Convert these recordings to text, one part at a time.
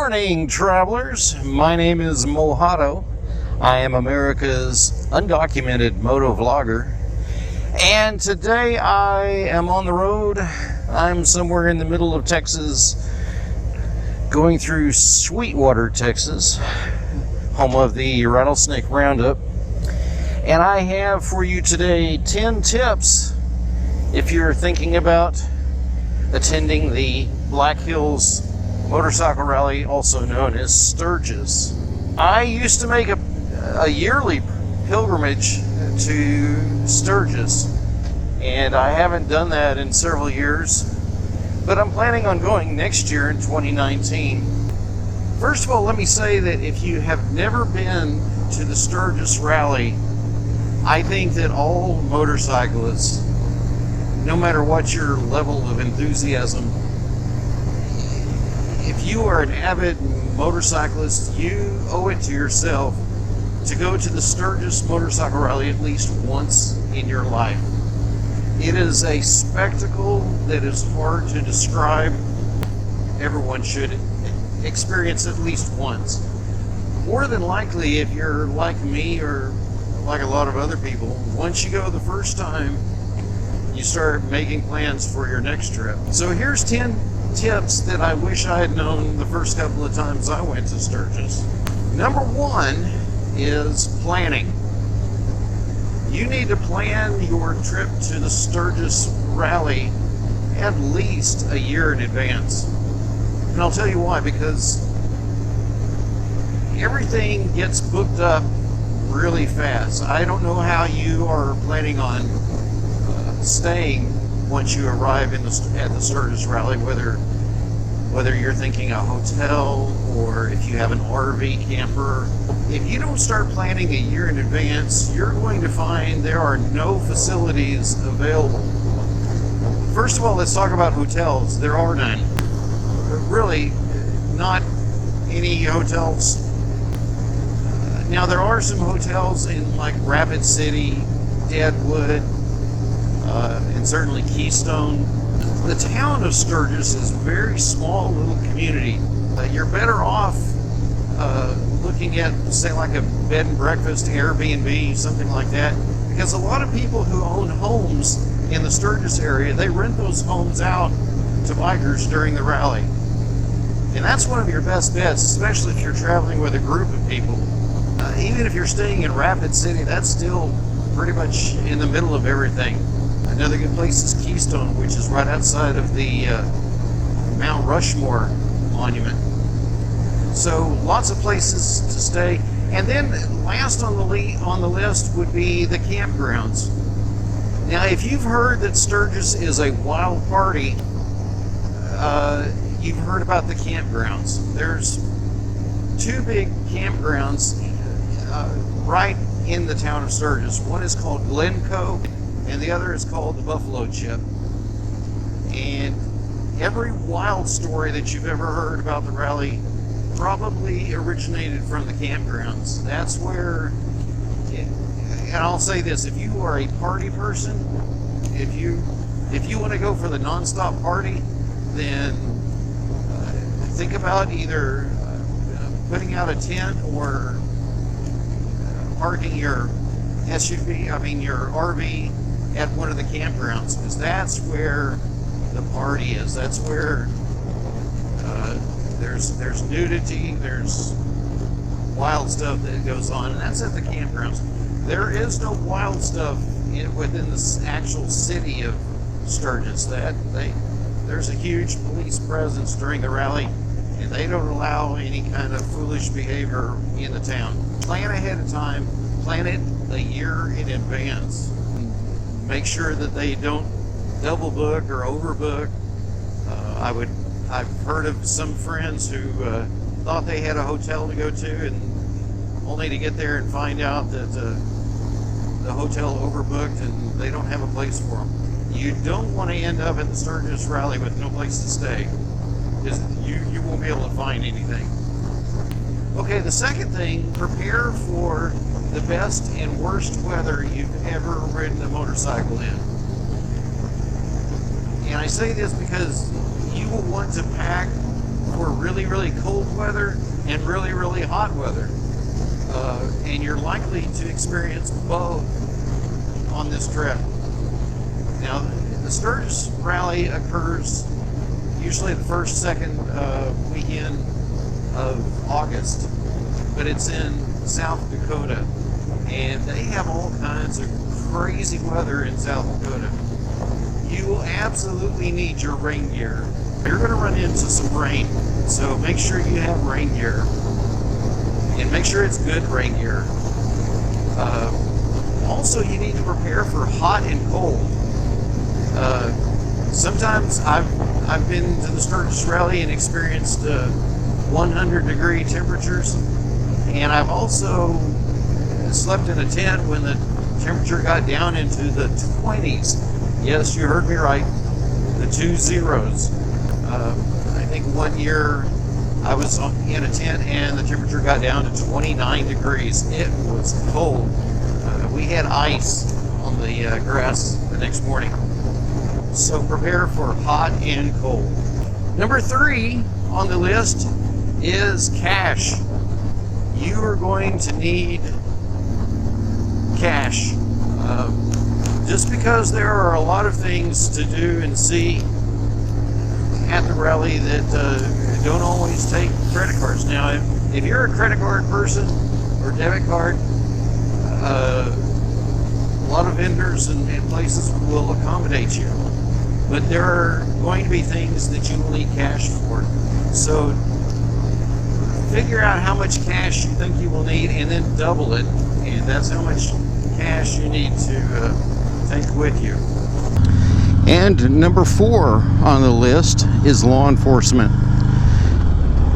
morning, travelers. My name is Mojado. I am America's undocumented moto vlogger. And today I am on the road. I'm somewhere in the middle of Texas, going through Sweetwater, Texas, home of the Rattlesnake Roundup. And I have for you today 10 tips if you're thinking about attending the Black Hills Motorcycle Rally, also known as Sturgis. I used to make a yearly pilgrimage to Sturgis, and I haven't done that in several years, but I'm planning on going next year in 2019. First of all, let me say that if you have never been to the Sturgis Rally, I think that all motorcyclists, no matter what your level of enthusiasm, if you are an avid motorcyclist, you owe it to yourself to go to the Sturgis Motorcycle Rally at least once in your life. It is a spectacle that is hard to describe. Everyone should experience at least once. More than likely, if you're like me or like a lot of other people, once you go the first time, you start making plans for your next trip. So here's 10 tips that I wish I had known the first couple of times I went to Sturgis. Number one is planning. You need to plan your trip to the Sturgis Rally at least a year in advance. And I'll tell you why, because everything gets booked up really fast. I don't know how you are planning on staying once you arrive at the Sturgis Rally, whether you're thinking a hotel or if you have an RV camper. If you don't start planning a year in advance, you're going to find there are no facilities available. First of all, let's talk about hotels. There are none. Really, not any hotels. Now, there are some hotels in like Rapid City, Deadwood, and certainly Keystone. The town of Sturgis is a very small little community. You're better off looking at, say, like a bed and breakfast, Airbnb, something like that, because a lot of people who own homes in the Sturgis area, they rent those homes out to bikers during the rally. And that's one of your best bets, especially if you're traveling with a group of people. Even if you're staying in Rapid City, that's still pretty much in the middle of everything. Another good place is Keystone, which is right outside of the Mount Rushmore monument. So lots of places to stay. And then last on the list would be the campgrounds. Now, if you've heard that Sturgis is a wild party, you've heard about the campgrounds. There's two big campgrounds right in the town of Sturgis. One is called Glencoe, and the other is called the Buffalo Chip. And every wild story that you've ever heard about the rally probably originated from the campgrounds. That's where, and I'll say this, if you are a party person, if you want to go for the non-stop party, then think about either putting out a tent or parking your your RV at one of the campgrounds, because that's where the party is. That's where there's nudity, there's wild stuff that goes on, and that's at the campgrounds. There is no wild stuff within the actual city of Sturgis. There's a huge police presence during the rally, and they don't allow any kind of foolish behavior in the town. Plan ahead of time. Plan it a year in advance. Make sure that they don't double book or overbook. I've heard of some friends who thought they had a hotel to go to, and only to get there and find out that the hotel overbooked and they don't have a place for them. You don't want to end up at the Sturgis Rally with no place to stay, because you won't be able to find anything. Okay, the second thing, prepare for the best and worst weather you've ever ridden a motorcycle in. And I say this because you will want to pack for really, really cold weather and really, really hot weather. And you're likely to experience both on this trip. Now, the Sturgis Rally occurs usually the first, second weekend of August, but it's in South Dakota, and they have all kinds of crazy weather in South Dakota. You will absolutely need your rain gear. You're going to run into some rain, so make sure you have rain gear, and make sure it's good rain gear. Also, you need to prepare for hot and cold. Sometimes I've been to the Sturgis Rally and experienced 100-degree temperatures, and I've also slept in a tent when the temperature got down into the 20s. Yes, you heard me right, the 2 zeros. I think one year I was in a tent and the temperature got down to 29 degrees. It was cold. We had ice on the grass the next morning. So prepare for hot and cold. Number 3 on the list is cash. You are going to need cash. Just because there are a lot of things to do and see at the rally that don't always take credit cards. Now, if you're a credit card person or debit card, a lot of vendors and places will accommodate you. But there are going to be things that you will need cash for. So figure out how much cash you think you will need and then double it. And that's how much cash you need to take with you. And number 4 on the list is law enforcement.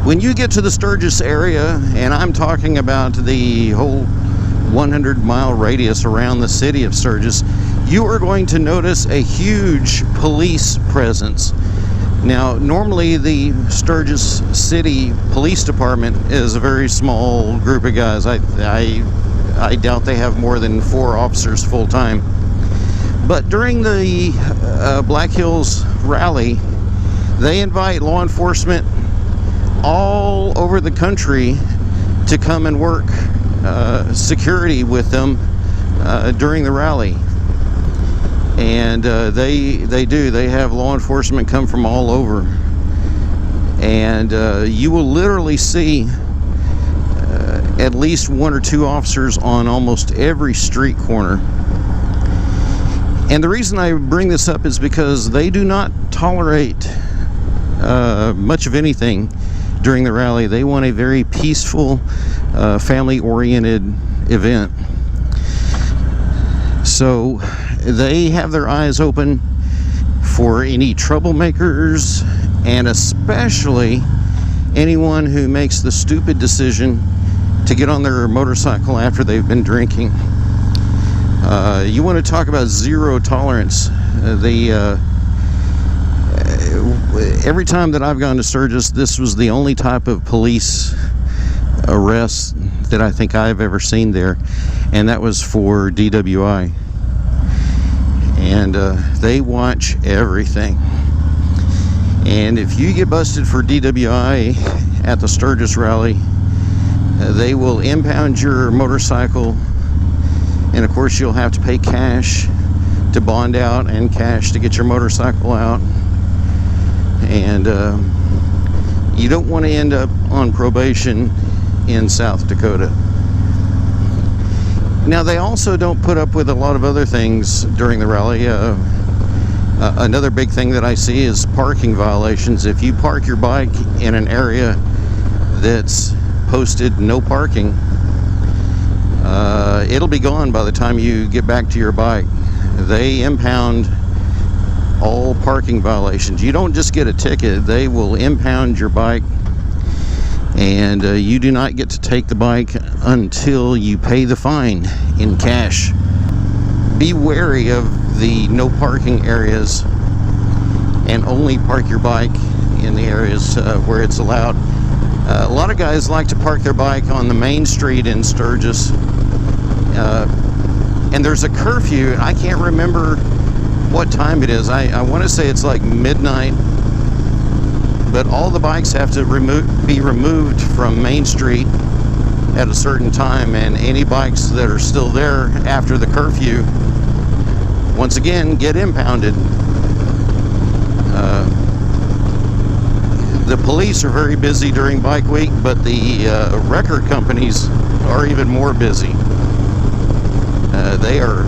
When you get to the Sturgis area, and I'm talking about the whole 100-mile radius around the city of Sturgis, you are going to notice a huge police presence. Now, normally the Sturgis City Police Department is a very small group of guys. I doubt they have more than 4 officers full-time. But during the Black Hills Rally, they invite law enforcement all over the country to come and work security with them during the rally. And they have law enforcement come from all over. And you will literally see at least 1 or 2 officers on almost every street corner. And the reason I bring this up is because they do not tolerate much of anything during the rally. They want a very peaceful, family-oriented event. So they have their eyes open for any troublemakers, and especially anyone who makes the stupid decision to get on their motorcycle after they've been drinking. You want to talk about zero tolerance. Every time that I've gone to Sturgis, this was the only type of police arrest that I think I've ever seen there, and that was for DWI. And they watch everything. And if you get busted for DWI at the Sturgis Rally, they will impound your motorcycle, and of course you'll have to pay cash to bond out and cash to get your motorcycle out. And you don't want to end up on probation in South Dakota. Now, they also don't put up with a lot of other things during the rally. Another big thing that I see is parking violations. If you park your bike in an area that's posted no parking, it'll be gone by the time you get back to your bike. They impound all parking violations. You don't just get a ticket, they will impound your bike, and you do not get to take the bike until you pay the fine in cash. Be wary of the no parking areas and only park your bike in the areas where it's allowed. A lot of guys like to park their bike on the main street in Sturgis, and there's a curfew. I can't remember what time it is. I want to say it's like midnight, but all the bikes have to be removed from Main Street at a certain time, and any bikes that are still there after the curfew, once again, get impounded. The police are very busy during Bike Week, but the record companies are even more busy. They are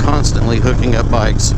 constantly hooking up bikes.